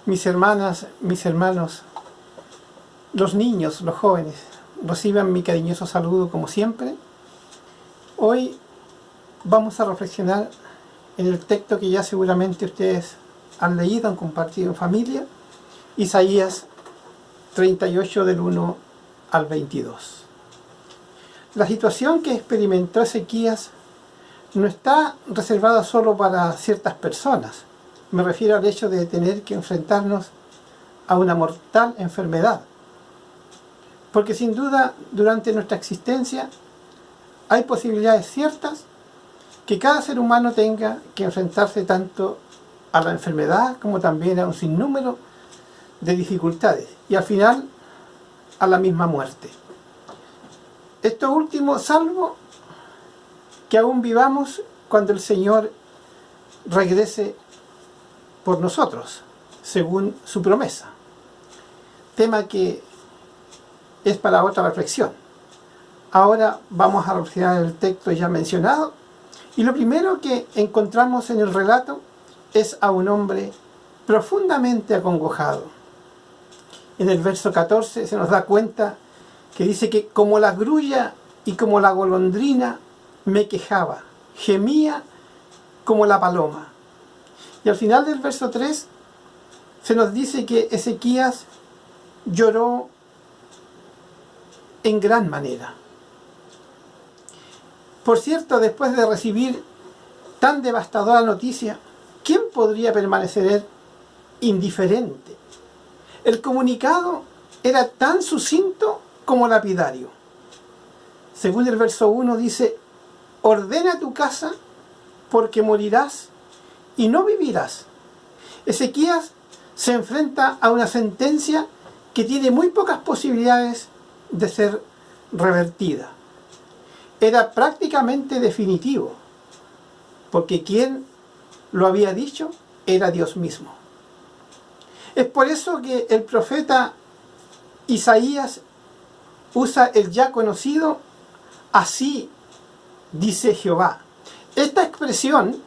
Mis hermanas, mis hermanos, los niños, los jóvenes, reciban mi cariñoso saludo como siempre. Hoy vamos a reflexionar en el texto que ya seguramente ustedes han leído, han compartido en familia, Isaías 38 del 1 al 22. La situación que experimentó Ezequías no está reservada solo para ciertas personas. Me refiero al hecho de tener que enfrentarnos a una mortal enfermedad. Porque sin duda, durante nuestra existencia, hay posibilidades ciertas que cada ser humano tenga que enfrentarse tanto a la enfermedad como también a un sinnúmero de dificultades y al final a la misma muerte. Esto último, salvo que aún vivamos cuando el Señor regrese por nosotros, según su promesa. Tema que es para otra reflexión. Ahora vamos a reflexionar el texto ya mencionado, y lo primero que encontramos en el relato es a un hombre profundamente acongojado. En el verso 14 se nos da cuenta que dice que como la grulla y como la golondrina me quejaba, gemía como la paloma. Y al final del verso 3 se nos dice que Ezequías lloró en gran manera. Por cierto, después de recibir tan devastadora noticia, ¿quién podría permanecer indiferente? El comunicado era tan sucinto como lapidario. Según el verso 1 dice: ordena tu casa porque morirás y no vivirás. Ezequías se enfrenta a una sentencia que tiene muy pocas posibilidades de ser revertida. Era prácticamente definitivo, porque quien lo había dicho era Dios mismo. Es por eso que el profeta Isaías usa el ya conocido "así dice Jehová". Esta expresión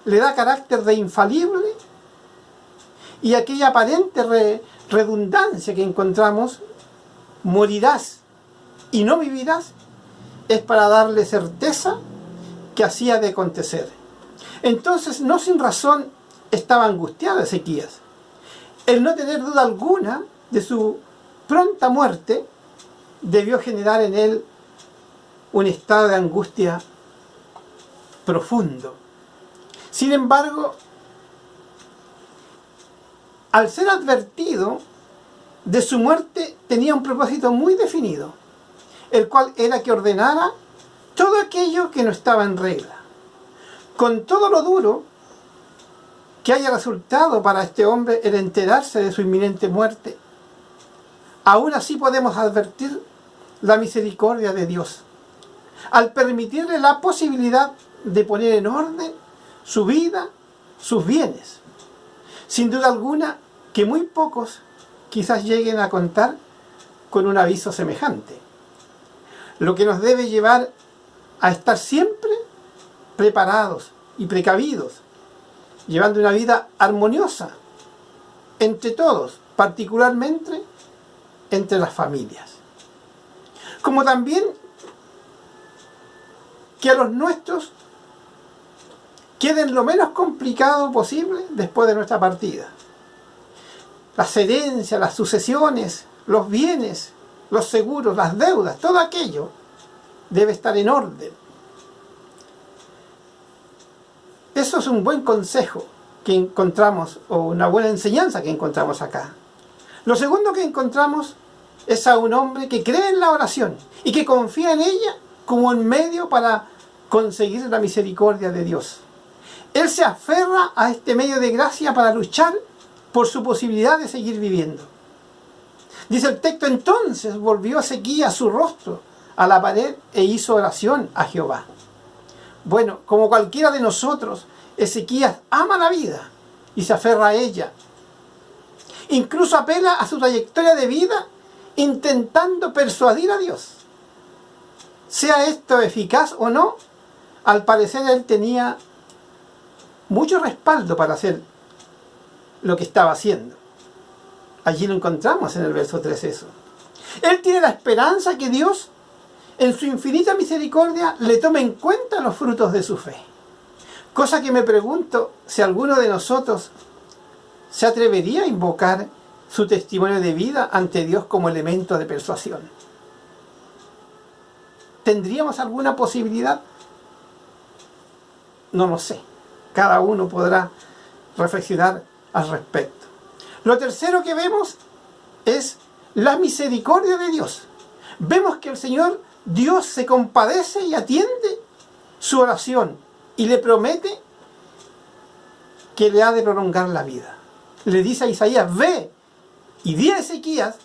le da carácter de infalible, y aquella aparente redundancia que encontramos, morirás y no vivirás, es para darle certeza que así ha de acontecer. Entonces, no sin razón estaba angustiado Ezequías. El no tener duda alguna de su pronta muerte debió generar en él un estado de angustia profundo. Sin embargo, al ser advertido de su muerte, tenía un propósito muy definido, el cual era que ordenara todo aquello que no estaba en regla. Con todo lo duro que haya resultado para este hombre el enterarse de su inminente muerte, aún así podemos advertir la misericordia de Dios, al permitirle la posibilidad de poner en orden su vida, sus bienes. Sin duda alguna que muy pocos quizás lleguen a contar con un aviso semejante, lo que nos debe llevar a estar siempre preparados y precavidos, llevando una vida armoniosa entre todos, particularmente entre las familias. Como también que a los nuestros queden lo menos complicado posible después de nuestra partida. Las herencias, las sucesiones, los bienes, los seguros, las deudas, todo aquello debe estar en orden. Eso es un buen consejo que encontramos, o una buena enseñanza que encontramos acá. Lo segundo que encontramos es a un hombre que cree en la oración y que confía en ella como un medio para conseguir la misericordia de Dios. Él se aferra a este medio de gracia para luchar por su posibilidad de seguir viviendo. Dice el texto: entonces volvió Ezequías su rostro a la pared e hizo oración a Jehová. Bueno, como cualquiera de nosotros, Ezequías ama la vida y se aferra a ella. Incluso apela a su trayectoria de vida intentando persuadir a Dios. Sea esto eficaz o no, al parecer él tenía mucho respaldo para hacer lo que estaba haciendo. Allí lo encontramos en el verso 3 eso. Él tiene la esperanza que Dios, en su infinita misericordia, le tome en cuenta los frutos de su fe. Cosa que me pregunto si alguno de nosotros se atrevería a invocar su testimonio de vida ante Dios como elemento de persuasión. ¿Tendríamos alguna posibilidad? No lo sé. Cada uno podrá reflexionar al respecto. Lo tercero que vemos es la misericordia de Dios. Vemos que el Señor Dios se compadece y atiende su oración y le promete que le ha de prolongar la vida. Le dice a Isaías: ve y di a Ezequías,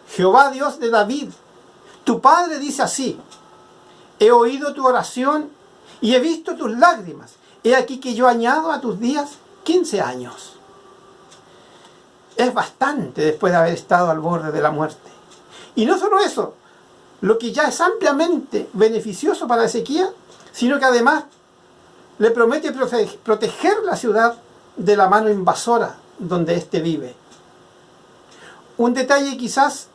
Jehová Dios de David, tu padre dice así: he oído tu oración y he visto tus lágrimas. He aquí que yo añado a tus días 15 años. Es bastante después de haber estado al borde de la muerte. Y no solo eso, lo que ya es ampliamente beneficioso para Ezequías, sino que además le promete proteger la ciudad de la mano invasora donde éste vive. Un detalle quizás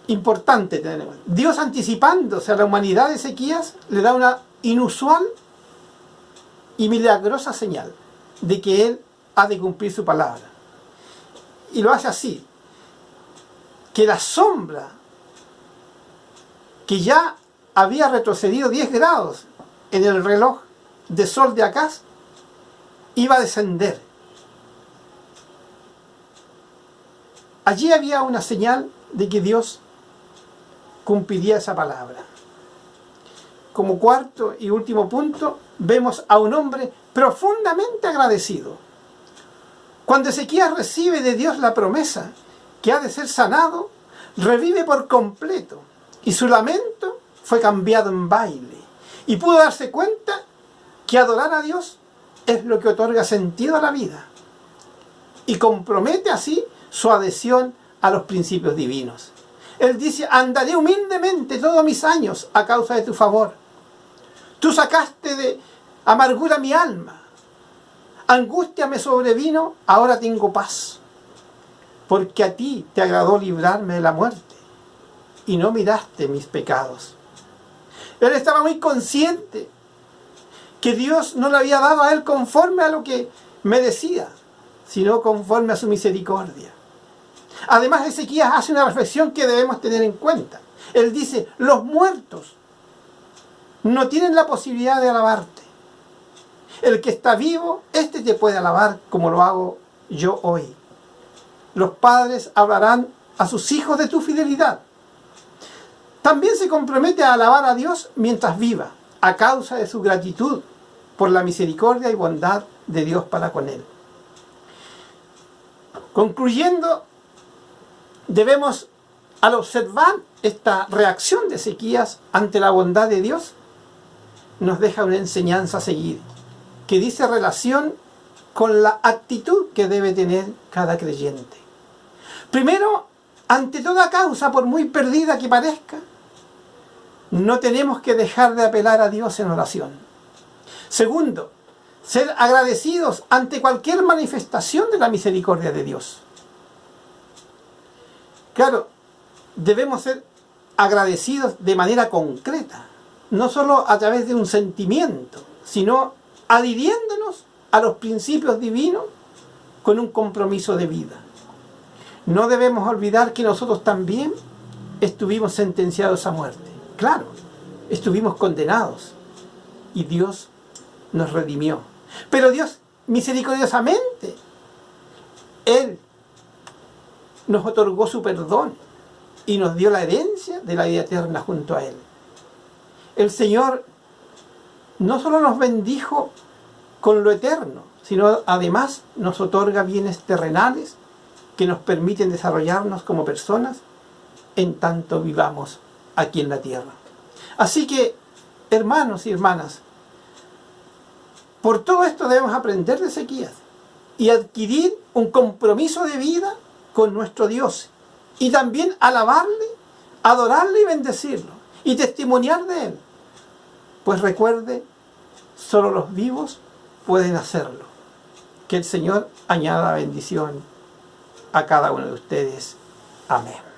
importante tenemos. Dios, anticipándose a la humanidad de Ezequías, le da una inusual y milagrosa señal de que él ha de cumplir su palabra. Y lo hace así: que la sombra que ya había retrocedido 10 grados en el reloj de sol de Acaz iba a descender. Allí había una señal de que Dios cumpliría esa palabra. Como cuarto y último punto, vemos a un hombre profundamente agradecido. Cuando Ezequías recibe de Dios la promesa que ha de ser sanado, revive por completo y su lamento fue cambiado en baile. Y pudo darse cuenta que adorar a Dios es lo que otorga sentido a la vida y compromete así su adhesión a los principios divinos. Él dice: andaré humildemente todos mis años a causa de tu favor. Tú sacaste de amargura mi alma. Angustia me sobrevino, ahora tengo paz. Porque a ti te agradó librarme de la muerte y no miraste mis pecados. Él estaba muy consciente que Dios no le había dado a él conforme a lo que merecía, sino conforme a su misericordia. Además, Ezequías hace una reflexión que debemos tener en cuenta. Él dice: los muertos no tienen la posibilidad de alabarte. El que está vivo, éste te puede alabar como lo hago yo hoy. Los padres hablarán a sus hijos de tu fidelidad. También se compromete a alabar a Dios mientras viva, a causa de su gratitud por la misericordia y bondad de Dios para con él. Concluyendo, debemos, al observar esta reacción de Ezequías ante la bondad de Dios, nos deja una enseñanza a seguir, que dice relación con la actitud que debe tener cada creyente. Primero, ante toda causa, por muy perdida que parezca, no tenemos que dejar de apelar a Dios en oración. Segundo, ser agradecidos ante cualquier manifestación de la misericordia de Dios. Claro, debemos ser agradecidos de manera concreta, no solo a través de un sentimiento, sino adhiriéndonos a los principios divinos con un compromiso de vida. No debemos olvidar que nosotros también estuvimos sentenciados a muerte. Claro, estuvimos condenados y Dios nos redimió. Pero Dios, misericordiosamente, Él nos otorgó su perdón y nos dio la herencia de la vida eterna junto a Él. El Señor no solo nos bendijo con lo eterno, sino además nos otorga bienes terrenales que nos permiten desarrollarnos como personas en tanto vivamos aquí en la tierra. Así que, hermanos y hermanas, por todo esto debemos aprender de Ezequías y adquirir un compromiso de vida con nuestro Dios y también alabarle, adorarle y bendecirlo y testimoniar de Él. Pues recuerde, solo los vivos pueden hacerlo. Que el Señor añada bendición a cada uno de ustedes. Amén.